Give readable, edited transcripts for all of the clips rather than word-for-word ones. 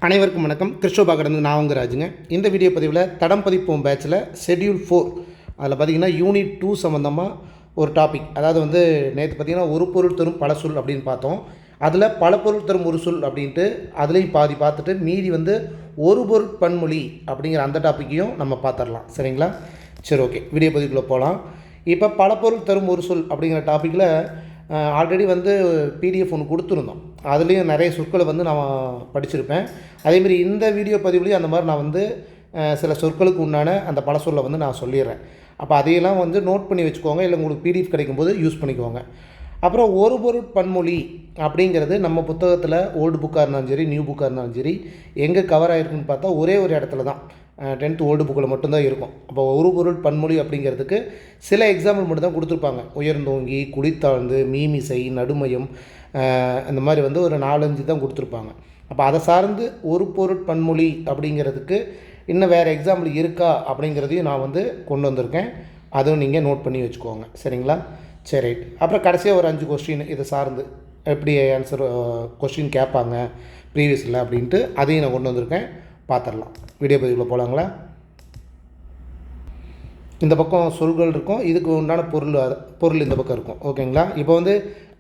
அனைவருக்கும் வணக்கம். கிறிஸ்டோபாக்கிருந்து நான் உங்கள் ராஜுங்க. இந்த வீடியோ பதிவில் தடம் பதிப்போம் பேட்சில் ஷெட்யூல் 4 அதில் பார்த்திங்கன்னா யூனிட் 2 சம்மந்தமாக ஒரு டாபிக். அதாவது நேற்று பார்த்திங்கன்னா ஒரு பொருள் தரும் பல சொல் அப்படின்னு பார்த்தோம். அதில் பல பொருள் தரும் ஒரு சொல் அப்படின்ட்டு அதுலேயும் பாதி பார்த்துட்டு மீதி ஒரு பொருள் பன்மொழி அப்படிங்கிற அந்த டாப்பிக்கையும் நம்ம பார்த்துடலாம். சரிங்களா? சரி, ஓகே, வீடியோ பதிவுக்குள்ளே போகலாம். இப்போ பல பொருள் தரும் ஒரு சொல் அப்படிங்கிற டாப்பிக்கில் ஆல்ரெடி பிடிஎஃப் ஒன்று கொடுத்துருந்தோம். அதுலேயும் நிறைய சொற்களை நான் படிச்சிருப்பேன். அதேமாரி இந்த வீடியோ பதிவுலேயும் அந்த மாதிரி நான் சில சொற்களுக்கு உண்டான அந்த பல சொல்லை நான் சொல்லிடுறேன். அப்போ அதையெல்லாம் நோட் பண்ணி வச்சுக்கோங்க, இல்லை உங்களுக்கு பிடிஎஃப் கிடைக்கும்போது யூஸ் பண்ணிக்கோங்க. அப்புறம் ஒரு பொருள் பன்மொழி அப்படிங்கிறது நம்ம புத்தகத்தில் ஓல்டு புக்காக இருந்தாலும் சரி, நியூ புக்காக இருந்தாலும் சரி, எங்கே கவர் ஆகிருக்குன்னு பார்த்தா ஒரே ஒரு இடத்துல தான் 10th ஓல்டு புக்கில் மட்டும்தான் இருக்கும். அப்போ ஒரு பொருள் பன்மொழி அப்படிங்கிறதுக்கு சில எக்ஸாம்பிள் மட்டும் தான் கொடுத்துருப்பாங்க. உயர்ந்தோங்கி, குடித்தாழ்ந்து, மீமிசை, நடுமையம், இந்த மாதிரி ஒரு 4-5 தான் கொடுத்துருப்பாங்க. அப்போ அதை சார்ந்து ஒரு பொருள் பன்மொழி அப்படிங்கிறதுக்கு இன்னும் வேறு எக்ஸாம்பிள் இருக்கா அப்படிங்கிறதையும் நான் கொண்டு வந்திருக்கேன். அதுவும் நீங்கள் நோட் பண்ணி வச்சுக்கோங்க. சரிங்களா? சரி, ரைட். அப்புறம் கடைசியாக ஒரு 5 கொஸ்டின் இதை சார்ந்து எப்படி ஆன்சர் கொஸ்டின் கேட்பாங்க ப்ரீவியஸில் அப்படின்ட்டு அதையும் நான் கொண்டு வந்திருக்கேன். பார்த்துடலாம். வீடியோ பதிவுக்குள்ளே போகலாங்களா? இந்த பக்கம் சொல்கள் இருக்கும், இதுக்கு உண்டான பொருள் இந்த பக்கம் இருக்கும். ஓகேங்களா? இப்போ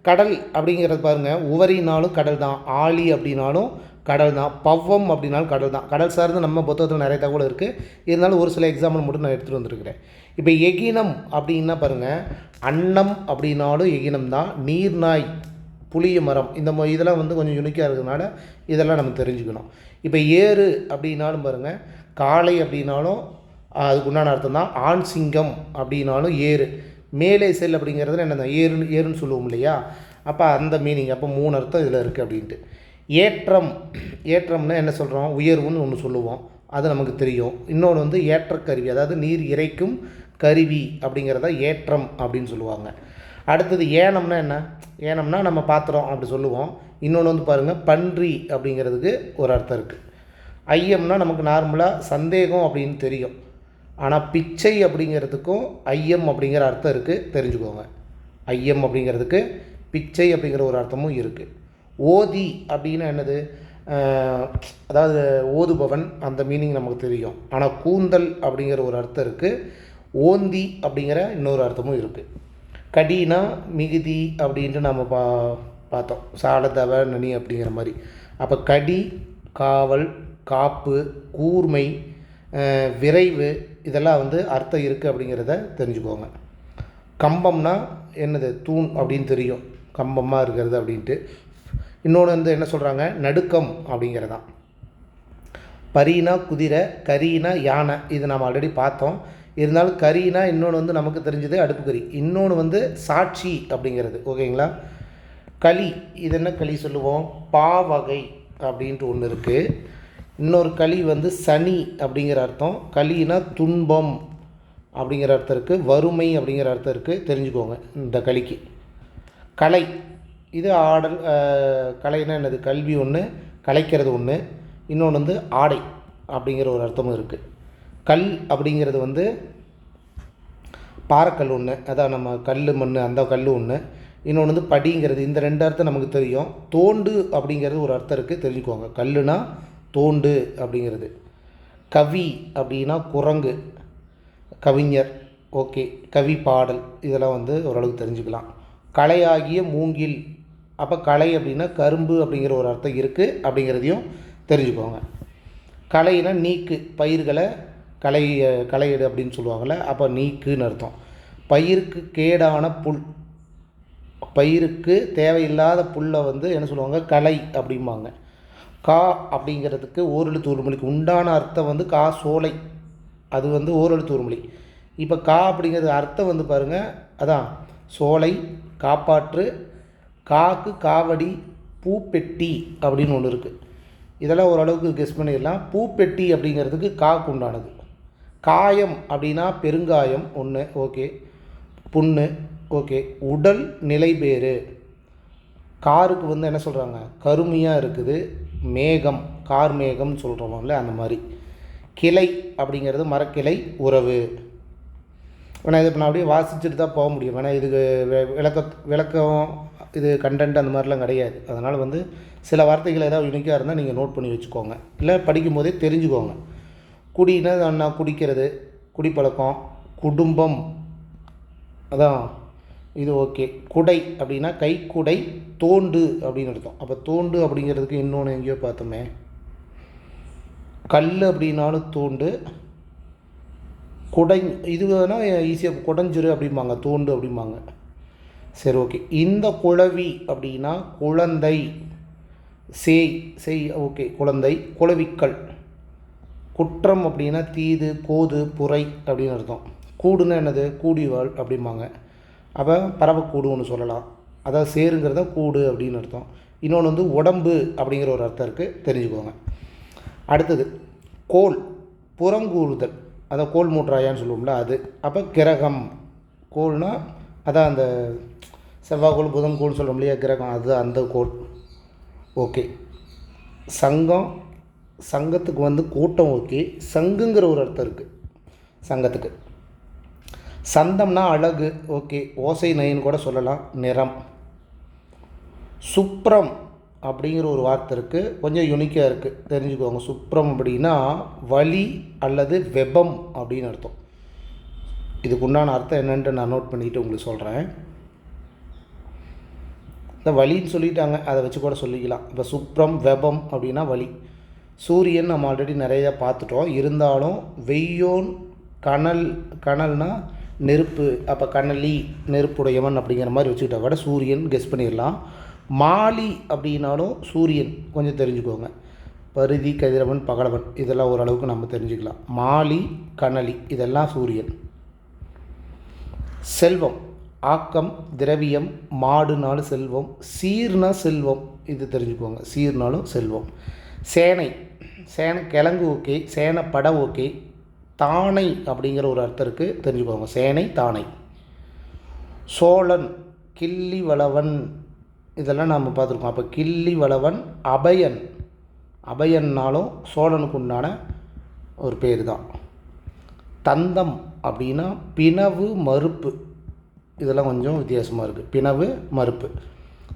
கடல் அப்படிங்கிறது பாருங்கள், உவரினாலும் கடல் தான், ஆழி அப்படின்னாலும் கடல் தான், பவ்வம் அப்படின்னாலும் கடல் தான். கடல் சார்ந்து நம்ம புத்தகத்தில் நிறைய தகவல் இருக்குது. இருந்தாலும் ஒரு சில எக்ஸாம்பிள் மட்டும் நான் எடுத்துகிட்டு வந்துருக்கிறேன். இப்போ எகினம் அப்படின்னா பாருங்கள், அன்னம் அப்படின்னாலும் எகினம் தான். நீர்நாய், புளிய மரம், இந்த இதெல்லாம் கொஞ்சம் யுனிக்காக இருக்கிறதுனால இதெல்லாம் நம்ம தெரிஞ்சுக்கணும். இப்போ ஏறு அப்படின்னாலும் பாருங்கள், காளை அப்படின்னாலும் அதுக்கு உண்டான அர்த்தம் தான். ஆண் சிங்கம் அப்படின்னாலும் ஏறு. மேலே செல் அப்படிங்கிறது என்னென்ன ஏறுன்னு சொல்லுவோம் இல்லையா? அப்போ அந்த மீனிங். அப்போ 3 அர்த்தம் இதில் இருக்குது அப்படின்ட்டு. ஏற்றம்னா என்ன சொல்கிறோம்? உயர்வுன்னு ஒன்று சொல்லுவோம், அது நமக்கு தெரியும். இன்னொன்று ஏற்றக்கருவி, அதாவது நீர் இறைக்கும் கருவி அப்படிங்கிறத ஏற்றம் அப்படின்னு சொல்லுவாங்க. அடுத்தது ஏனம்னா என்ன? ஏனம்னா நம்ம பாத்திரம் அப்படி சொல்லுவோம். இன்னொன்று பாருங்கள், பன்றி அப்படிங்கிறதுக்கு ஒரு அர்த்தம் இருக்குது. ஐயம்னா நமக்கு நார்மலாக சந்தேகம் அப்படின்னு தெரியும். ஆனால் பிச்சை அப்படிங்கிறதுக்கும் ஐயம் அப்படிங்கிற அர்த்தம் இருக்குது, தெரிஞ்சுக்கோங்க. ஐயம் அப்படிங்கிறதுக்கு பிச்சை அப்படிங்கிற ஒரு அர்த்தமும் இருக்குது. ஓதி அப்படின்னா என்னது? அதாவது ஓதுபவன், அந்த மீனிங் நமக்கு தெரியும். ஆனால் கூந்தல் அப்படிங்கிற ஒரு அர்த்தம் இருக்குது. ஓந்தி அப்படிங்கிற இன்னொரு அர்த்தமும் இருக்குது. கடினா மிகுதி அப்படின்ட்டு நம்ம பார்த்தோம், சாலதவ நனி அப்படிங்கிற மாதிரி. அப்போ கடி, காவல், காப்பு, கூர்மை, விரைவு, இதெல்லாம் அர்த்தம் இருக்குது அப்படிங்கிறத தெரிஞ்சுக்கோங்க. கம்பம்னா என்னது? தூண் அப்படின்னு தெரியும், கம்பமாக இருக்கிறது அப்படின்ட்டு. இன்னொன்று என்ன சொல்கிறாங்க? நடுக்கம் அப்படிங்கிறதான். பரினா குதிரை, கரினா யானை, இது நம்ம ஆல்ரெடி பார்த்தோம். இருந்தாலும் கரினா இன்னொன்று நமக்கு தெரிஞ்சது அடுப்பு கறி. இன்னொன்று சாட்சி அப்படிங்கிறது. ஓகேங்களா? களி, இது என்ன களி சொல்லுவோம்? பாவகை அப்படின்ட்டு ஒன்று இருக்குது. இன்னொரு களி சனி அப்படிங்கிற அர்த்தம். களினா துன்பம் அப்படிங்கிற அர்த்தம் இருக்குது. வறுமை அப்படிங்கிற அர்த்தம் இருக்குது, தெரிஞ்சுக்கோங்க இந்த களிக்கு. கலை, இது ஆடல். கலைனா என்னது? கல்வி ஒன்று, கலைக்கிறது ஒன்று. இன்னொன்று ஆடை அப்படிங்கிற ஒரு அர்த்தமும் இருக்குது. கல் அப்படிங்கிறது பாறைக்கல் ஒன்று, அதான் நம்ம கல் மண் அந்த கல் ஒன்று. இன்னொன்று படிங்கிறது. இந்த 2 அர்த்தம் நமக்கு தெரியும். தோண்டு அப்படிங்கிறது ஒரு அர்த்தம் இருக்குது, தெரிஞ்சுக்கோங்க. கல்லுனா தோண்டு அப்படிங்கிறது. கவி அப்படின்னா குரங்கு, கவிஞர். ஓகே, கவி பாடல், இதெல்லாம் ஓரளவுக்கு தெரிஞ்சுக்கலாம். களையாகிய மூங்கில், அப்போ களை அப்படின்னா கரும்பு அப்படிங்கிற ஒரு அர்த்தம் இருக்குது அப்படிங்கிறதையும் தெரிஞ்சுக்கோங்க. களைனா நீக்கு, பயிர்களை களையிடு அப்படின்னு சொல்லுவாங்கள்ல, அப்போ நீக்குன்னு அர்த்தம். பயிருக்கு கேடான புல், பயிருக்கு தேவையில்லாத புல்லை என்ன சொல்லுவாங்க? களை அப்படிம்பாங்க. கா அப்படிங்கிறதுக்கு ஓரெழுத்து ஒரு மொழிக்கு உண்டான அர்த்தம் கா சோலை, அது ஓரெழுத்து ஒரு மொழி. இப்போ கா அப்படிங்கிறது அர்த்தம் பாருங்கள், அதான் சோலை, காப்பாற்று, காக்கு காவடி, பூப்பெட்டி அப்படின்னு ஒன்று இருக்குது. இதெல்லாம் ஓரளவுக்கு கெஸ் பண்ணிடலாம். பூப்பெட்டி அப்படிங்கிறதுக்கு காக்கு உண்டானது. காயம் அப்படின்னா பெருங்காயம் ஒன்று. ஓகே. புண்ணு. ஓகே. உடல் நிலைபேறு, காருக்கு என்ன சொல்கிறாங்க? கருமையாக இருக்குது. மேகம், கார் மேகம்னு சொல்கிறோம்ல, அந்த மாதிரி. கிளை அப்படிங்கிறது மரக்கிளை, உறவு. ஆனால் இது இப்போ நான் அப்படியே வாசிச்சுட்டு தான் போக முடியும். ஏன்னா இதுக்கு விளக்கம் இது கண்டென்ட் அந்த மாதிரிலாம் கிடையாது. அதனால் வந்து சில வார்த்தைகள் ஏதாவது யூனிக்காக இருந்தால் நீங்கள் நோட் பண்ணி வச்சுக்கோங்க, இல்லை படிக்கும்போதே தெரிஞ்சுக்கோங்க. குடின்னா என்ன, குடிக்கிறது, குடிப்பழக்கம், குடும்பம், அதான் இது ஓகே. குடை அப்படின்னா கைக்குடை, தோண்டு அப்படின்னு அர்த்தம். அப்போ தோண்டு அப்படிங்கிறதுக்கு இன்னொன்று எங்கேயோ பார்த்தோமே, கல் அப்படின்னாலும் தோண்டு, குடை இது வேணால் ஈஸியாக குடஞ்சிரு அப்படிம்பாங்க, தோண்டு அப்படிம்பாங்க. சரி ஓகே. இந்த குளவி அப்படின்னா குழந்தை, செய் ஓகே, குழந்தை. குளவிக்கல். குற்றம் அப்படின்னா தீது, கோது, புரை அப்படின்னு அர்த்தம். கூடுன்னா என்னது, கூடிவாள் அப்படிம்பாங்க. அப்போ பறவைக்கூடு ஒன்று சொல்லலாம், அதாவது சேருங்கிறத கூடு அப்படின்னு அர்த்தம். இன்னொன்று வந்து உடம்பு அப்படிங்கிற ஒரு அர்த்தம் இருக்குது, தெரிஞ்சுக்கோங்க. அடுத்தது கோல், புறங்கூறுதல், அதான் கோல் மூட்ராயான்னு சொல்லுவோம்ல அது. அப்போ கிரகம், கோல்னால் அதான் அந்த செவ்வாய்க்கோள் புதன் கோள் சொல்கிறோம் இல்லையா, கிரகம், அது அந்த கோள். ஓகே. சங்கம், சங்கத்துக்கு வந்து கூட்டம். ஓகே. சங்குங்கிற ஒரு அர்த்தம் இருக்குது சங்கத்துக்கு. சந்தம்னா அழகு. ஓகே. ஓசை நயின்னு கூட சொல்லலாம், நிறம். சுப்ரம் அப்படிங்கிற ஒரு வார்த்தை இருக்குது, கொஞ்சம் யூனிக்காக இருக்குது, தெரிஞ்சுக்கோங்க. சுப்ரம் அப்படின்னா வலி அல்லது வெப்பம் அப்படின்னு அர்த்தம். இதுக்கு உண்டான அர்த்தம் என்னன்ட்டு நான் நோட் பண்ணிவிட்டு உங்களுக்கு சொல்கிறேன். இந்த வலின்னு சொல்லிட்டாங்க, அதை வச்சு கூட சொல்லிக்கலாம். இப்போ சுப்ரம் வெப்பம் அப்படின்னா வலி. சூரியன் நம்ம ஆல்ரெடி நிறையா பார்த்துட்டோம், இருந்தாலும் வெய்யோன், கனல்னா நெருப்பு, அப்போ கனலி நெருப்புடையவன் அப்படிங்கிற மாதிரி வச்சுக்கிட்டா கூட சூரியன் கெஸ் பண்ணிடலாம். மாலி அப்படின்னாலும் சூரியன், கொஞ்சம் தெரிஞ்சுக்கோங்க. பருதி, கதிரவன், பகலவன், இதெல்லாம் ஓரளவுக்கு நம்ம தெரிஞ்சுக்கலாம். மாலி, கனலி இதெல்லாம் சூரியன். செல்வம், ஆக்கம், திரவியம். மாடுனாலும் செல்வம், சீர்னா செல்வம், இது தெரிஞ்சுக்கோங்க, சீர்னாலும் செல்வம். சேனை, கிழங்கு. ஓகே. சேனை பட. ஓகே. தானை அப்படிங்கிற ஒரு அர்த்தம் இருக்குது, தெரிஞ்சுக்கோங்க. சேனை, தானை. சோழன், கிள்ளி வளவன், இதெல்லாம் நம்ம பார்த்துருக்கோம். அப்போ கிள்ளி வளவன். அபயன்னாலும் சோழனுக்கு உண்டான ஒரு பேர் தான். தந்தம் அப்படின்னா பிணவு, மறுப்பு, இதெல்லாம் கொஞ்சம் வித்தியாசமாக இருக்குது. பிணவு, மறுப்பு.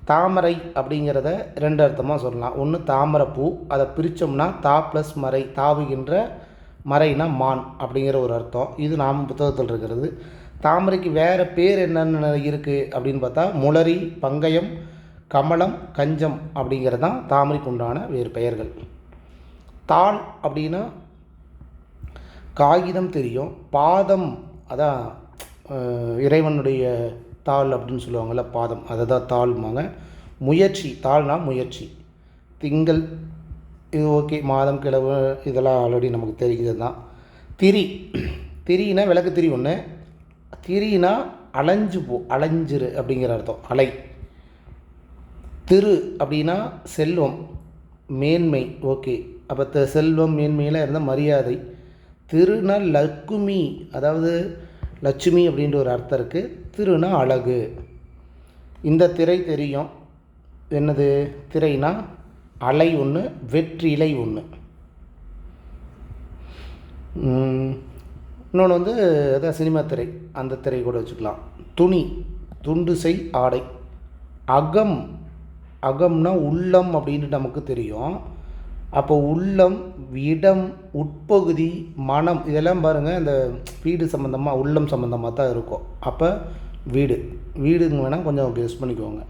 தாமரை அப்படிங்கிறத ரெண்டு அர்த்தமாக சொல்லலாம். ஒன்று தாமரைப்பூ, அதை பிரித்தோம்னா தா ப்ளஸ் மறை, தாவுகின்ற, மறைனா மான் அப்படிங்கிற ஒரு அர்த்தம். இது நாம் புத்தகத்தில் இருக்கிறது. தாமரைக்கு வேறு பேர் என்னென்ன இருக்குது அப்படின்னு பார்த்தா முளரி, பங்கயம், கமலம், கஞ்சம் அப்படிங்கிறது தான் தாமரைக்கு உண்டான வேறு பெயர்கள். தாள் அப்படின்னா காகிதம் தெரியும். பாதம், அதான் இறைவனுடைய தாள் அப்படின்னு சொல்லுவாங்கள்ல, பாதம், அதை தான் தாள்மாங்க. முயற்சி, தாள்னா முயற்சி. திங்கள், இது ஓகே. மாதம், கிழவு, இதெல்லாம் ஆல்ரெடி நமக்கு தெரிகிறது தான். திரினா விளக்கு திரி ஒன்று. திரினா அலைஞ்சிரு அப்படிங்கிற அர்த்தம், அலை. திரு அப்படின்னா செல்வம், மேன்மை. ஓகே. அப்போ செல்வம், மேன்மையில் இருந்த மரியாதை. திருனா லக்குமி, அதாவது லட்சுமி அப்படின்ற ஒரு அர்த்தம் இருக்குது. திருனா அழகு. இந்த திரை தெரியும், என்னது திரைனா அலை ஒன்று, வெற்றிலை ஒன்று. இன்னொன்று வந்து அதான் சினிமா திரை, அந்த திரை கூட வச்சுக்கலாம். துணி, துண்டு செய் ஆடை. அகம்னா உள்ளம் அப்படின்னு நமக்கு தெரியும். அப்போ உள்ளம், இடம், உட்பகுதி, மனம், இதெல்லாம் பாருங்கள் இந்த வீடு சம்மந்தமாக, உள்ளம் சம்மந்தமாக தான் இருக்கும். அப்போ வீடுங்க வேணால் கொஞ்சம் கெஸ் பண்ணிக்கோங்க.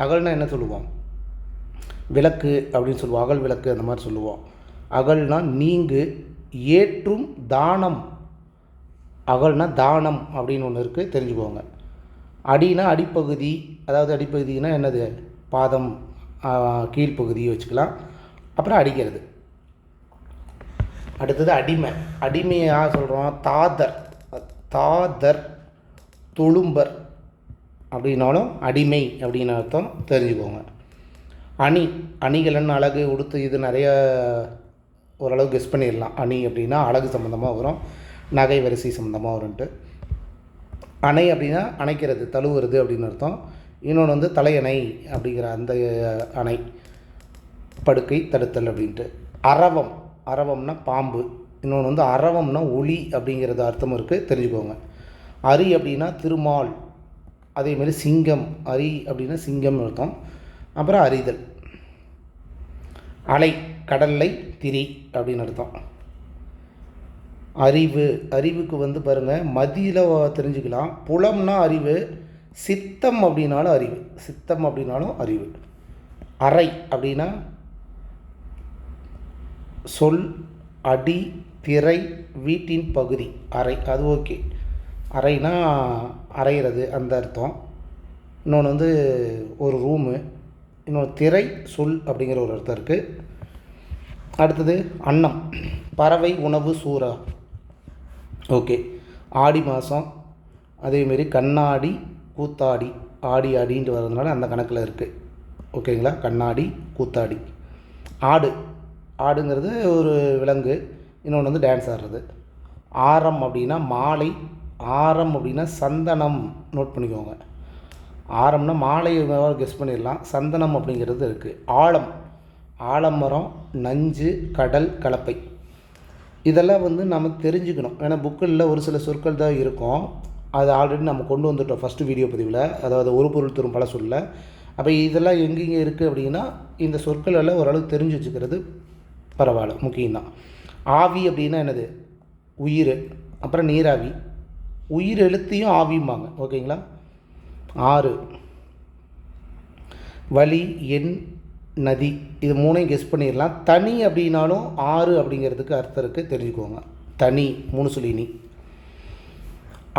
அகல்னா என்ன சொல்லுவோம், விளக்கு அப்படின்னு சொல்லுவோம், அகல் விளக்கு அந்த மாதிரி சொல்லுவோம். அகல்னா நீங்கு. ஏற்றும், தானம். அகல்னா தானம் அப்படின்னு ஒன்று இருக்குது, தெரிஞ்சுக்கோங்க. அடினா அடிப்பகுதி, அதாவது அடிப்பகுதினா என்னது, பாதம் கீழ்ப்பகுதியை வச்சுக்கலாம். அப்புறம் அடிக்கிறது. அடுத்தது அடிமையாக சொல்கிறோம். தாதர், துளும்பர் அப்படின்னாலும் அடிமை அப்படின்னு அர்த்தம், தெரிஞ்சுக்கோங்க. அணிகலன், அழகு, உடுத்து, இது நிறைய ஓரளவு கெஸ் பண்ணிடலாம். அணி அப்படின்னா அழகு சம்மந்தமாக வரும், நகை வரிசை சம்மந்தமாக வரும்ன்ட்டு. அணை அப்படின்னா அணைக்கிறது, தழுவுறது அப்படின்னு அர்த்தம். இன்னொன்று வந்து தலையணை அப்படிங்கிற அந்த அணை, படுக்கை, தடுத்தல் அப்படின்ட்டு. அரவம்னா பாம்பு. இன்னொன்று வந்து அரவம்னா ஒளி அப்படிங்கிறது அர்த்தம் இருக்குது, தெரிஞ்சுக்கோங்க. அப்படின்னா திருமால், அதேமாரி சிங்கம், அரி அப்படின்னா சிங்கம்னு அர்த்தம். அப்புறம் அறிதல். அலை, கடல்லை, திரி அப்படின்னு அர்த்தம். அறிவு, அறிவுக்கு வந்து பாருங்கள் மதியில் தெரிஞ்சுக்கலாம். புலம்னா அறிவு, சித்தம் அப்படின்னாலும் அறிவு, சித்தம் அப்படின்னாலும் அறிவு. அறை அப்படின்னா சொல், அடி, திரை, வீட்டின் பகுதி. அறை அது ஓகே. அறைனா அறையிறது அந்த அர்த்தம். இன்னொன்று வந்து ஒரு ரூமு. இன்னொன்று திரை, சொல் அப்படிங்கிற ஒரு அர்த்தம் இருக்குது. அடுத்தது அன்னம், பறவை, உணவு, சூறா. ஓகே. ஆடி மாதம், அதேமாரி கண்ணாடி, கூத்தாடி, ஆடி ஆடின்ட்டு வர்றதுனால அந்த கணக்கில் இருக்குது. ஓகேங்களா? கண்ணாடி, கூத்தாடி. ஆடு, ஆடுங்கிறது ஒரு விலங்கு. இன்னொன்று வந்து டான்ஸ் ஆடுறது. ஆரம் அப்படின்னா மாலை, ஆரம் அப்படின்னா சந்தனம். நோட் பண்ணிக்கோங்க. ஆரம்னா மாலை கெஸ் பண்ணிடலாம். சந்தனம் அப்படிங்கிறது இருக்குது. ஆழம், ஆலமரம், நஞ்சு, கடல், கலப்பை. இதெல்லாம் வந்து நம்ம தெரிஞ்சுக்கணும். ஏன்னா புக்கில் ஒரு சில சொற்கள் தான் இருக்கும். அது ஆல்ரெடி நம்ம கொண்டு வந்துட்டோம் ஃபஸ்ட்டு வீடியோ பதிவில். அதாவது ஒரு பொருள் தரும் பல சொல்ல. அப்போ இதெல்லாம் எங்கெங்கே இருக்குது அப்படின்னா இந்த சொற்கள் எல்லாம் ஓரளவுக்கு தெரிஞ்சு வச்சுக்கிறது பரவாயில்ல, முக்கியம்தான். ஆவி அப்படின்னா என்னது? உயிர். அப்புறம் நீராவி. உயிர் எழுத்தையும் ஆவியும்பாங்க. ஓகேங்களா? ஆறு, வழி, எண், நதி. இது மூணையும் கெஸ் பண்ணிடலாம். தனி அப்படின்னாலும் ஆறு அப்படிங்கிறதுக்கு அர்த்தம் இருக்குது, தெரிஞ்சுக்கோங்க. தனி, மூணு சொல்லினி.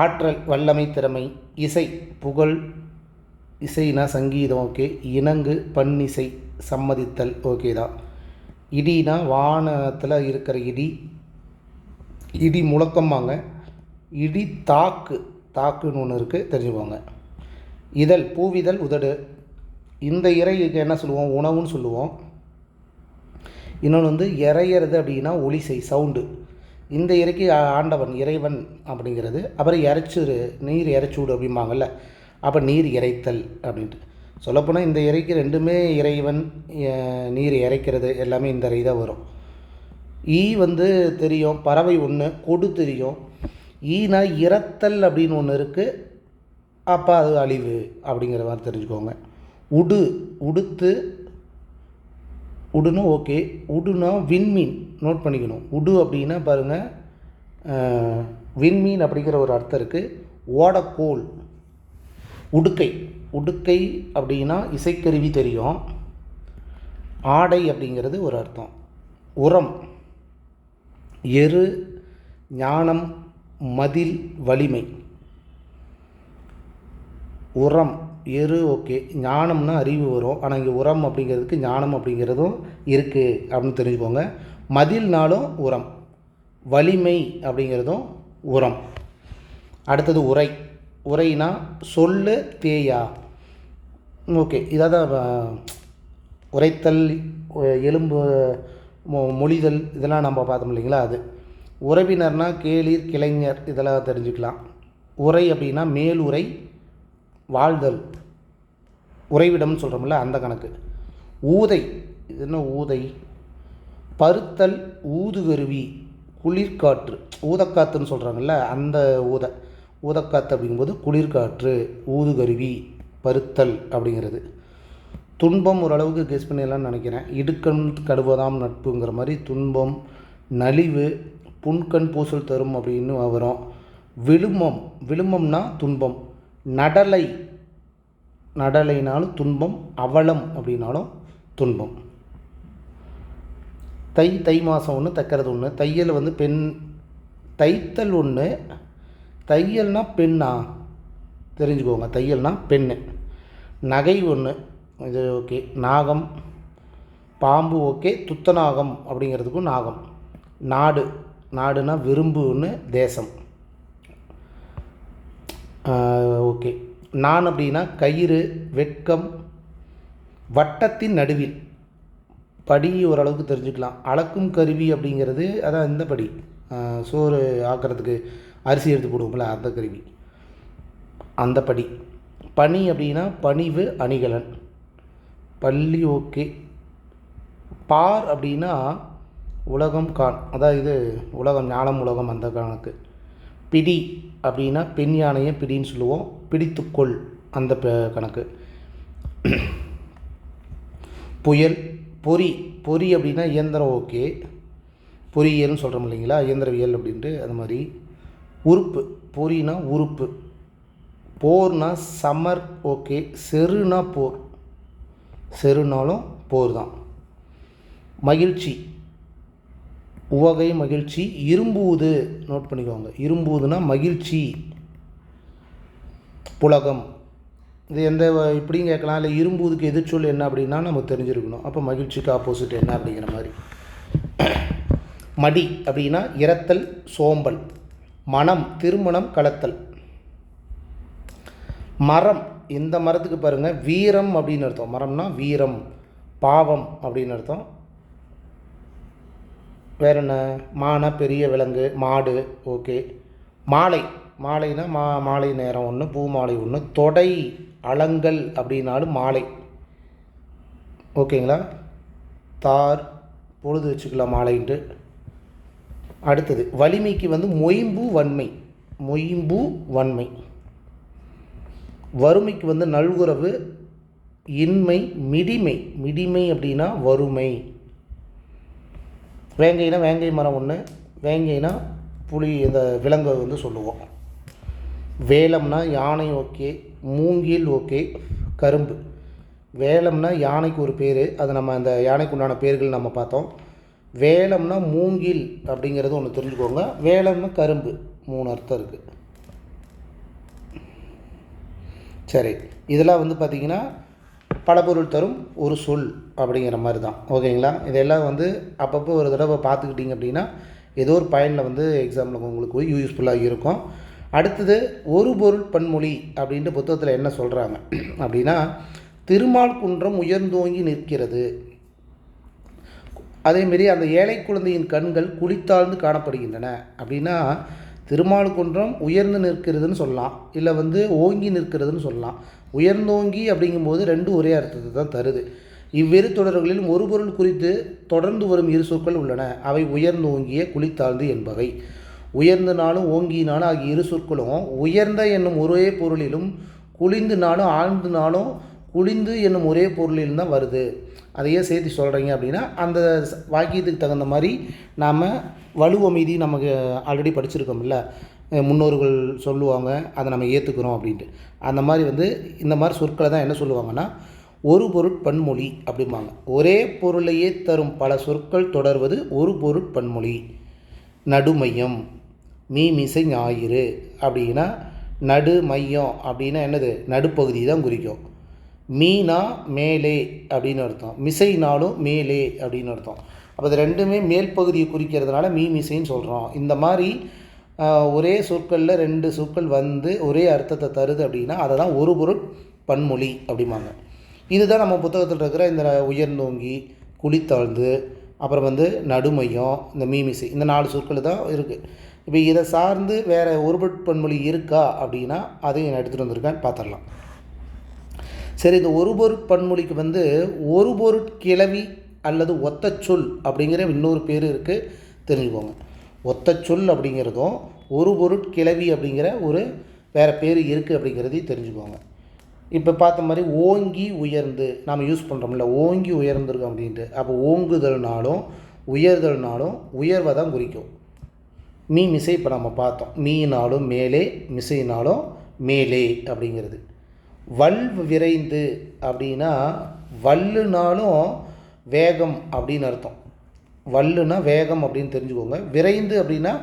ஆற்றல், வல்லமை, திறமை. இசை, புகழ். இசைனா சங்கீதம். ஓகே. இணங்கு, பண்ணிசை, சம்மதித்தல். ஓகே தான். இடினா வானத்தில் இருக்கிற இடி, இடி முழக்கம்பாங்க. இடி தாக்கு, தாக்குன்னு ஒன்று இருக்குது, தெரிஞ்சுக்கோங்க. இதழ், பூவிதழ், உதடு. இந்த இறைக்கு என்ன சொல்லுவோம்? உணவுன்னு சொல்லுவோம். இன்னொன்று வந்து இறையிறது அப்படின்னா ஒலிசை, சவுண்டு. இந்த இறைக்கு ஆண்டவன், இறைவன் அப்படிங்கிறது. அப்புறம் இறைச்சூறு, நீர் இறைச்சூடு அப்படிம்பாங்கள்ல, அப்போ நீர் இறைத்தல் அப்படின்ட்டு சொல்லப்போனால் இந்த இறைக்கு ரெண்டுமே இறைவன், நீர் இறைக்கிறது எல்லாமே இந்த இறை தான் வரும். ஈ வந்து தெரியும், பறவை ஒன்று, கொடு தெரியும். ஈனா இறத்தல் அப்படின்னு ஒன்று இருக்குது, அப்போ அது அழிவு அப்படிங்கிற மாதிரி தெரிஞ்சுக்கோங்க. உடு, உடுத்து, உடுனா ஓகே. உடுனா விண்மீன், நோட் பண்ணிக்கணும். உடு அப்படின்னா பாருங்கள், விண்மீன் அப்படிங்கிற ஒரு அர்த்தம் இருக்குது. ஓடக்கோல். உடுக்கை, உடுக்கை அப்படின்னா இசைக்கருவி தெரியும். ஆடை அப்படிங்கிறது ஒரு அர்த்தம். உரம், எரு, ஞானம், மதில், வலிமை. உரம், எரு ஓகே. ஞானம்னா அறிவு வரும். ஆனால் இங்கே உரம் அப்படிங்கிறதுக்கு ஞானம் அப்படிங்கிறதும் இருக்குது அப்படின்னு தெரிஞ்சுக்கோங்க. மதில்னாலும் உரம், வலிமை அப்படிங்கிறதும் உரம். அடுத்தது உரை. உரைனா சொல்லு, தேயா. ஓகே. இதாவது உரைத்தல், எலும்பு, மொழிதல், இதெல்லாம் நம்ம பார்த்தோம் இல்லைங்களா? அது. உறவினர்னா கேளிர், கிளைஞர், இதெல்லாம் தெரிஞ்சுக்கலாம். உரை அப்படின்னா மேலுரை, வாழ்தல், உறைவிடம்னு சொல்கிறோம்ல அந்த கணக்கு. ஊதை, இது என்ன ஊதை? பருத்தல், ஊதுகருவி, குளிர்காற்று. ஊதக்காற்றுன்னு சொல்கிறாங்கல்ல அந்த ஊதக்காற்று அப்படிங்கும்போது குளிர்காற்று, ஊதுகருவி, பருத்தல் அப்படிங்கிறது. துன்பம் ஓரளவுக்கு கெஸ் பண்ணிடலாம்னு நினைக்கிறேன். இடுக்கண் கடுவதாம் நட்புங்கிற மாதிரி துன்பம். நலிவு, புன்கண் பூசல் தரும் அப்படின்னு வரும். விழுமம், விழுமம்னா துன்பம். நடலை, நடலைனாலும் துன்பம். அவலம் அப்படின்னாலும் துன்பம். தை மாதம் ஒன்று, தைக்கிறது ஒன்று. தையல் வந்து பெண், தைத்தல் ஒன்று. தையல்னா பெண்ணா தெரிஞ்சுக்கோங்க. தையல்னா பெண்ணு. நகை ஒன்று, இது ஓகே. நாகம், பாம்பு ஓகே. துத்தநாகம் அப்படிங்கிறதுக்கும் நாகம். நாடு, நாடுனா விரும்பு ஒன்று, தேசம். ஓகே. நான் அப்படின்னா கயிறு, வெட்கம். வட்டத்தின் நடுவில், படி ஓரளவுக்கு தெரிஞ்சுக்கலாம். அளக்கும் கருவி அப்படிங்கிறது அதான் இந்த படி, சோறு ஆக்கிறதுக்கு அரிசி எடுத்து போடுவோம்ல அந்த கருவி, அந்த படி. பனி அப்படின்னா பணிவு, அணிகலன். பள்ளி ஓகே. பார் அப்படின்னா உலகம் கான், அதான் இது உலகம், ஞானம் உலகம் அந்த கணக்கு. பிடி அப்படின்னா பெண் யானையை பிடின்னு சொல்லுவோம். பிடித்துக்கொள் அந்த கணக்கு. புயல், பொறி. பொறி அப்படின்னா இயந்திரம், ஓகே. பொறியியல்னு சொல்கிறோம் இல்லைங்களா, இயந்திரவியல் அப்படின்ட்டு. அது மாதிரி உறுப்பு, பொறினா உறுப்பு. போர்னா சமர், ஓகே. செருனா போர், செருனாலும் போர் தான். மகிழ்ச்சி, உவகை மகிழ்ச்சி. இரும்புவது, நோட் பண்ணிக்கோங்க, இரும்புவதுனா மகிழ்ச்சி. புலகம், இது எந்த இப்படியும் கேட்கலாம். இல்லை இரும்புவதுக்கு எதிர்ச்சொல் என்ன அப்படின்னா நமக்கு தெரிஞ்சிருக்கணும். அப்போ மகிழ்ச்சிக்கு ஆப்போசிட் என்ன அப்படிங்கிற மாதிரி. மடி அப்படின்னா இரத்தல், சோம்பல். மனம், திருமணம், கலத்தல். மரம், இந்த மரத்துக்கு பாருங்கள், வீரம் அப்படின்னு அர்த்தம். மரம்னா வீரம், பாவம் அப்படின்னு அர்த்தம். வேற என்ன? மானா பெரிய விலங்கு, மாடு, ஓகே. மாலை, மாலைனா மாலை நேரம் ஒன்று, பூ மாலை ஒன்று. தொடை, அலங்கல் அப்படின்னாலும் மாலை, ஓகேங்களா. தார், பொழுது வச்சுக்கலாம் மாலைன்ட்டு. அடுத்தது வலிமைக்கு வந்து மொயம்பு, வன்மை. மொயம்பு, வன்மை. வறுமைக்கு வந்து நல்குறவு, இன்மை, மிடிமை. மிடிமை அப்படின்னா வறுமை. வேங்கைனா வேங்கை மரம் ஒன்று, வேங்கைனா புலி, இந்த விலங்கை வந்து சொல்லுவோம். வேலம்னா யானை, ஓகே. மூங்கில், ஓகே. கரும்பு. வேலம்னா யானைக்கு ஒரு பேர், அது நம்ம அந்த யானைக்கு உண்டான பேர்கள் நம்ம பார்த்தோம். வேலம்னா மூங்கில் அப்படிங்கிறது ஒன்று தெரிஞ்சுக்கோங்க. வேலம்னா கரும்பு, 3 அர்த்தம் இருக்குது. சரி, இதெல்லாம் வந்து பார்த்திங்கன்னா பல பொருள் தரும் ஒரு சொல் அப்படிங்கிற மாதிரி தான், ஓகேங்களா. இதெல்லாம் வந்து அப்பப்போ ஒரு தடவை பார்த்துக்கிட்டிங்க அப்படின்னா ஏதோ ஒரு பயனில் வந்து எக்ஸாமில் உங்களுக்கு யூஸ்ஃபுல்லாக இருக்கும். அடுத்தது ஒரு பொருள் பன்மொழி அப்படின்ட்டு புத்தகத்தில் என்ன சொல்கிறாங்க அப்படின்னா, திருமால் குன்றம் உயர்ந்தோங்கி நிற்கிறது. அதேமாரி அந்த ஏழை குழந்தையின் கண்கள் குளித்தாழ்ந்து காணப்படுகின்றன அப்படின்னா, திருமால் குன்றம் உயர்ந்து நிற்கிறதுன்னு சொல்லலாம், இல்லை வந்து ஓங்கி நிற்கிறதுன்னு சொல்லலாம். உயர்ந்தோங்கி அப்படிங்கும்போது ரெண்டும் ஒரே அர்த்தத்தை தான் தருது. இவ்விரு தொடர்களிலும் ஒரு பொருள் குறித்து தொடர்ந்து வரும் இரு சொற்கள் உள்ளன. அவை உயர்ந்தோங்கிய, குளித்தாழ்ந்து என்பவை. உயர்ந்தனாலும் ஓங்கினாலும் ஆகிய இரு சொற்களும் உயர்ந்த என்னும் ஒரே பொருளிலும், குளிந்துனாலும் ஆழ்ந்துனாலும் குளிந்து என்னும் ஒரே பொருளிலும் தான் வருது. அதையே சேர்த்து சொல்கிறீங்க அப்படின்னா அந்த வாக்கியத்துக்கு தகுந்த மாதிரி நாம் வலுவமைதி நமக்கு ஆல்ரெடி படிச்சிருக்கோம்ல, முன்னோர்கள் சொல்லுவாங்க, அதை நம்ம ஏற்றுக்கிறோம் அப்படின்ட்டு. அந்த மாதிரி வந்து இந்த மாதிரி சொற்களை தான் என்ன சொல்லுவாங்கன்னா ஒரு பொருட்பன்மொழி அப்படிம்பாங்க. ஒரே பொருளையே தரும் பல சொற்கள் தொடர்வது ஒரு பொருட்பன்மொழி. நடுமையம், மீமிசை ஞாயிறு அப்படின்னா நடு மையம் அப்படின்னா என்னது, நடுப்பகுதி தான் குறிக்கும். மீனா மேலே அப்படின்னு அர்த்தம், மிசைனாலும் மேலே அப்படின்னு அர்த்தம். அப்போ இது ரெண்டுமே மேல் பகுதியை குறிக்கிறதுனால மீமிசைன்னு சொல்கிறோம். இந்த மாதிரி ஒரே சொற்களில் 2 சொற்கள் வந்து ஒரே அர்த்தத்தை தருது அப்படின்னா அதை தான் ஒரு பொருட் பன்மொழி அப்படிம்பாங்க. இதுதான் நம்ம புத்தகத்தில் இருக்கிற இந்த உயர்ந்தோங்கி, குளித்தாழ்ந்து, அப்புறம் வந்து நடுமையம், இந்த மீமிசை, இந்த 4 சொற்கள் தான் இருக்குது. இப்போ இதை சார்ந்து வேறு ஒரு பொருட் பன்மொழி இருக்கா அப்படின்னா அதையும் நான் எடுத்துகிட்டு வந்திருக்கேன், பார்த்துடலாம். சரி, இந்த ஒரு பொருட் பன்மொழிக்கு வந்து ஒரு பொருட் கிளவி அல்லது ஒத்த சொல் அப்படிங்கிற இன்னொரு பேர் இருக்குது, தெரிஞ்சுக்கோங்க. ஒத்த சொல் அப்படிங்கிறதும் ஒரு பொருட் கிளவி அப்படிங்கிற ஒரு வேறு பேர் இருக்குது அப்படிங்கிறதையும் தெரிஞ்சுக்கோங்க. இப்போ பார்த்த மாதிரி ஓங்கி உயர்ந்து நாம் யூஸ் பண்ணுறோம்ல, ஓங்கி உயர்ந்திருக்கோம் அப்படின்ட்டு. அப்போ ஓங்குதல்னாலும் உயர்தல்னாலும் உயர்வை தான் குறிக்கும். மிசை இப்போ நம்ம பார்த்தோம், மீனாலும் மேலே, மிசைனாலும் மேலே அப்படிங்கிறது. வல் விரைந்து அப்படின்னா வல்லுனாலும் வேகம் அப்படின்னு அர்த்தம். வல்லுனா வேகம் அப்படின்னு தெரிஞ்சுக்கோங்க. விரைந்து அப்படின்னா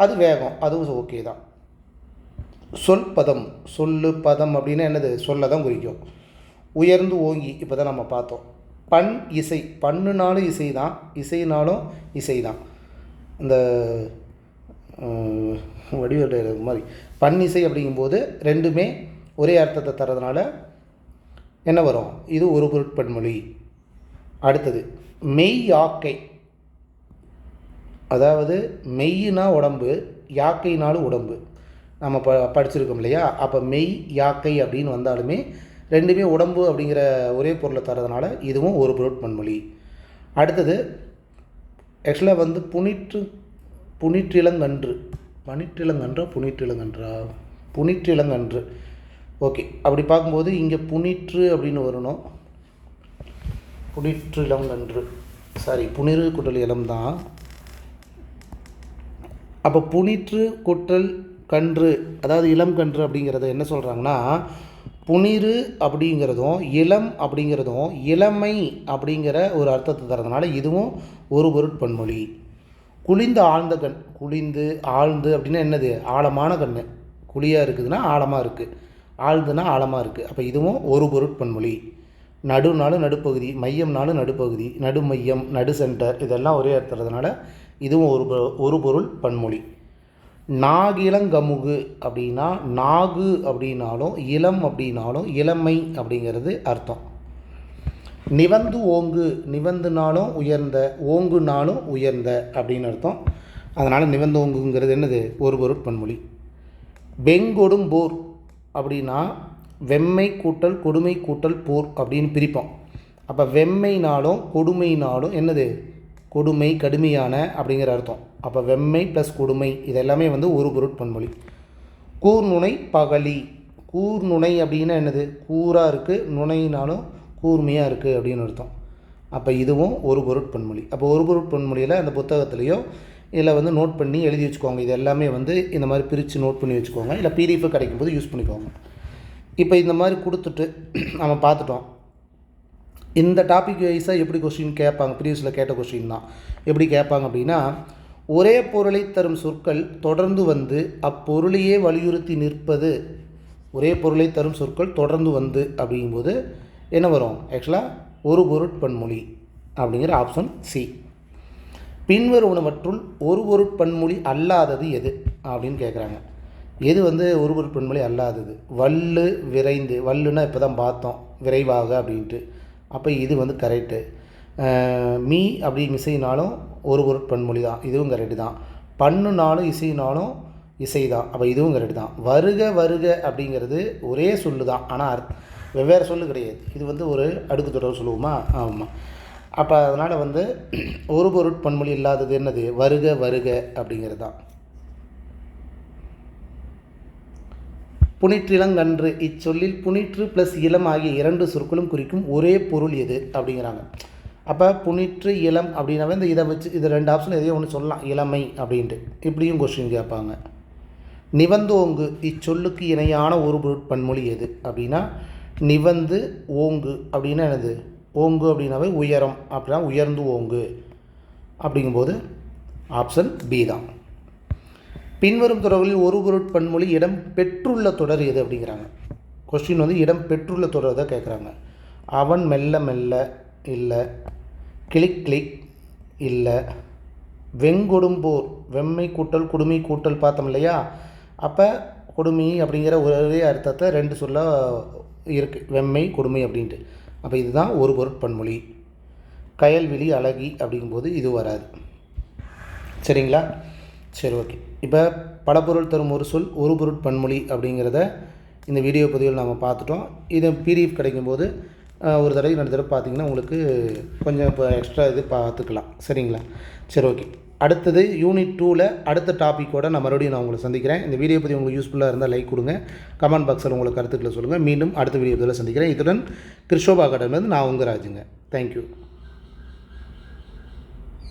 அது வேகம், அதுவும் ஓகே தான். சொல் பதம், சொல்லு பதம் அப்படின்னா என்னது, சொல்ல தான் குறிக்கும். உயர்ந்து ஓங்கி இப்போ தான் நம்ம பார்த்தோம். பண் இசை, பண்ணுனாலும் இசை தான், இசைனாலும் இசை தான். இந்த வடிவேல் மாதிரி பண் இசை அப்படிங்கும்போது ரெண்டுமே ஒரே அர்த்தத்தை தரதுனால என்ன வரும், இது ஒரு பொருட்பன்மொழி. அடுத்தது மெய் யாக்கை, அதாவது மெய்யினா உடம்பு, யாக்கைனாலும் உடம்பு. நம்ம படிச்சிருக்கோம் இல்லையா. அப்போ மெய் யாக்கை அப்படின்னு வந்தாலுமே ரெண்டுமே உடம்பு அப்படிங்கிற ஒரே பொருளை தரதுனால இதுவும் ஒரு பொருட்பன்மொழி. அடுத்தது ஆக்சுவலாக வந்து புனிற்றிலங்கன்று, புனிற்றிலங்கன்றா, புனிற்றிலங்கன்று ஓகே, அப்படி பார்க்கும்போது இங்கே புனிற்று அப்படின்னு வரணும். புனிற்று இளம் கன்று, சாரி புனிறு குட்டல் இளம் தான். அப்போ புனிற்று குட்டல் கன்று, அதாவது இளம் கன்று அப்படிங்கிறத என்ன சொல்கிறாங்கன்னா, புனிறு அப்படிங்கிறதும் இளம் அப்படிங்கிறதும் இளமை அப்படிங்கிற ஒரு அர்த்தத்தை தரதுனால இதுவும் ஒரு பொருட்பன்மொழி. குளிந்த ஆழ்ந்த கண், குளிந்து ஆழ்ந்து அப்படின்னா என்னது, ஆழமான கண். குழியாக இருக்குதுன்னா ஆழமாக இருக்குது, ஆழ்ந்துனா ஆழமாக இருக்குது. அப்போ இதுவும் ஒரு பொருட்பன்மொழி. நடுனாலும் நடுப்பகுதி, மையம்னாலும் நடுப்பகுதி, நடுமையம், நடு சென்டர், இதெல்லாம் ஒரே அர்த்தறதுனால இதுவும் ஒரு பொருள் பன்மொழி. நாகிலங்கமுகு அப்படின்னா நாகு அப்படின்னாலும் இளம் அப்படின்னாலும் இளமை அப்படிங்கிறது அர்த்தம். நிவந்து ஓங்கு, நிவந்துனாலும் உயர்ந்த, ஓங்குனாலும் உயர்ந்த அப்படின்னு அர்த்தம். அதனால் நிவந்து ஓங்குங்கிறது என்னது, ஒரு பொருட்பன்மொழி. வெங்கொடும் போர் அப்படின்னா வெம்மை கூட்டல் கொடுமை கூட்டல் போர் அப்படின்னு பிரிப்போம். அப்போ வெம்மைனாலும் கொடுமைனாலும் என்னது, கொடுமை கடுமையான அப்படிங்கிற அர்த்தம். அப்போ வெம்மை ப்ளஸ் கொடுமை இது எல்லாமே வந்து ஒரு பொருட்பன்மொழி. கூர்நுனை பகலி, கூர்நுனை அப்படின்னா என்னது, கூராக இருக்குது, நுனைனாலும் கூர்மையாக இருக்குது அப்படின்னு அர்த்தம். அப்போ இதுவும் ஒரு பொருட்பன்மொழி. அப்போ ஒரு பொருட்பன்மொழியில் அந்த புத்தகத்துலேயோ இதில் வந்து நோட் பண்ணி எழுதி வச்சுக்கோங்க. இது எல்லாமே வந்து இந்த மாதிரி பிரித்து நோட் பண்ணி வச்சுக்கோங்க, இல்லை பிடிஎஃப் கிடைக்கும்போது யூஸ் பண்ணிக்கோங்க. இப்போ இந்த மாதிரி கொடுத்துட்டு நம்ம பார்த்துட்டோம். இந்த டாபிக் வைஸாக எப்படி கொஸ்டின் கேட்பாங்க, ப்ரீவியஸில் கேட்ட கொஸ்டின் தான். எப்படி கேட்பாங்க அப்படின்னா, ஒரே பொருளை தரும் சொற்கள் தொடர்ந்து வந்து அப்பொருளையே வலியுறுத்தி நிற்பது. ஒரே பொருளை தரும் சொற்கள் தொடர்ந்து வந்து அப்படிங்கும்போது என்ன வரும், ஆக்சுவலாக ஒரு பொருட்பன்மொழி அப்படிங்கிற ஆப்ஷன் சி. பின்வருவனவற்றுள் ஒரு பொருட்பன்மொழி அல்லாதது எது அப்படின்னு கேட்குறாங்க. எது வந்து ஒரு பொருட்பன்மொழி அல்லாதது? வல்லு விரைந்து, வல்லுன்னா இப்போ தான் பார்த்தோம் விரைவாக அப்படின்ட்டு. அப்போ இது வந்து கரெக்டு. மீ அப்படின்னு இசைனாலும் ஒரு பொருட்பன்மொழி தான், இதுவும் கரெக்டு தான். பண்ணுனாலும் இசைனாலும் இசை தான், அப்போ இதுவும் கரெக்டு தான். வருக வருக அப்படிங்கிறது ஒரே சொல்லு தான், ஆனால் வெவ்வேறு சொல்லு கிடையாது. இது வந்து ஒரு அடுக்கு தொடர் சொல்லுவோமா? ஆமாம். அப்போ அதனால் வந்து ஒரு பொருட்பன்மொழி இல்லாதது என்னது, வருக வருக அப்படிங்கிறது தான். புனிற்றிலங்கன்று, இச்சொல்லில் புனிற்று ப்ளஸ் இளம் ஆகிய இரண்டு சொற்களும் குறிக்கும் ஒரே பொருள் எது அப்படிங்கிறாங்க. அப்போ புனிற்று இளம் அப்படின்னாவே இந்த இதை வச்சு இது ரெண்டு ஆப்ஷன் எதையோ ஒன்று சொல்லலாம், இளமை அப்படின்ட்டு. இப்படியும் கொஸ்டின் கேட்பாங்க. நிவந்தோங்கு, இச்சொல்லுக்கு இணையான ஒரு பொருட்பன்மொழி எது அப்படின்னா நிவந்து ஓங்கு அப்படின்னா என்னது, ஓங்கு அப்படின்னாவே உயரம், அப்படின்னா உயர்ந்து ஓங்கு அப்படிங்கும்போது ஆப்ஷன் பி தான். பின்வரும் தொடர்களில் ஒரு பொருட்பன்மொழி இடம் பெற்றுள்ள தொடர் எது அப்படிங்கிறாங்க. கொஸ்டின் வந்து இடம் பெற்றுள்ள தொடர் தான் கேட்குறாங்க. அவன் மெல்ல மெல்ல இல்லை, கிளிக் கிளிக் இல்லை, வெங்கொடும்போர், வெம்மை கூட்டல் கொடுமை கூட்டல் பார்த்தோம் இல்லையா. அப்போ கொடுமை அப்படிங்கிற ஒரே அர்த்தத்தை ரெண்டு சொல்ல இருக்குது, வெம்மை கொடுமை அப்படின்ட்டு. அப்போ இதுதான் ஒரு பொருட்பன்மொழி. கயல்விழி அழகி அப்படிங்கும்போது இது வராது. சரிங்களா? சரி, ஓகே. இப்போ பலபொருள் தரும் ஒரு சொல் ஒரு பொருட்பன்மொழி அப்படிங்கிறத இந்த வீடியோ பதிவில் நம்ம பார்த்துட்டோம். இது பிடிஎஃப் கிடைக்கும்போது ஒரு தடவை ரெண்டு தடவை பார்த்தீங்கன்னா உங்களுக்கு கொஞ்சம் இப்போ எக்ஸ்ட்ரா இது பார்த்துக்கலாம். சரிங்களா? சரி, ஓகே. அடுத்தது யூனிட் 2ல் அடுத்த டாப்பிக்கோடு நான் மறுபடியும் உங்களை சந்திக்கிறேன். இந்த வீடியோ பற்றி உங்களுக்கு யூஸ்ஃபுல்லாக இருந்தால் லைக் கொடுங்க, கமெண்ட் பாக்ஸில் உங்களுக்கு கருத்துக்களை சொல்லுங்கள். மீண்டும் அடுத்த வீடியோ பதிவில் சந்திக்கிறேன். இத்துடன் கிருஷோபா அகாடமிலேருந்து நான் உங்கள் ராஜுங்க. தேங்க்யூ.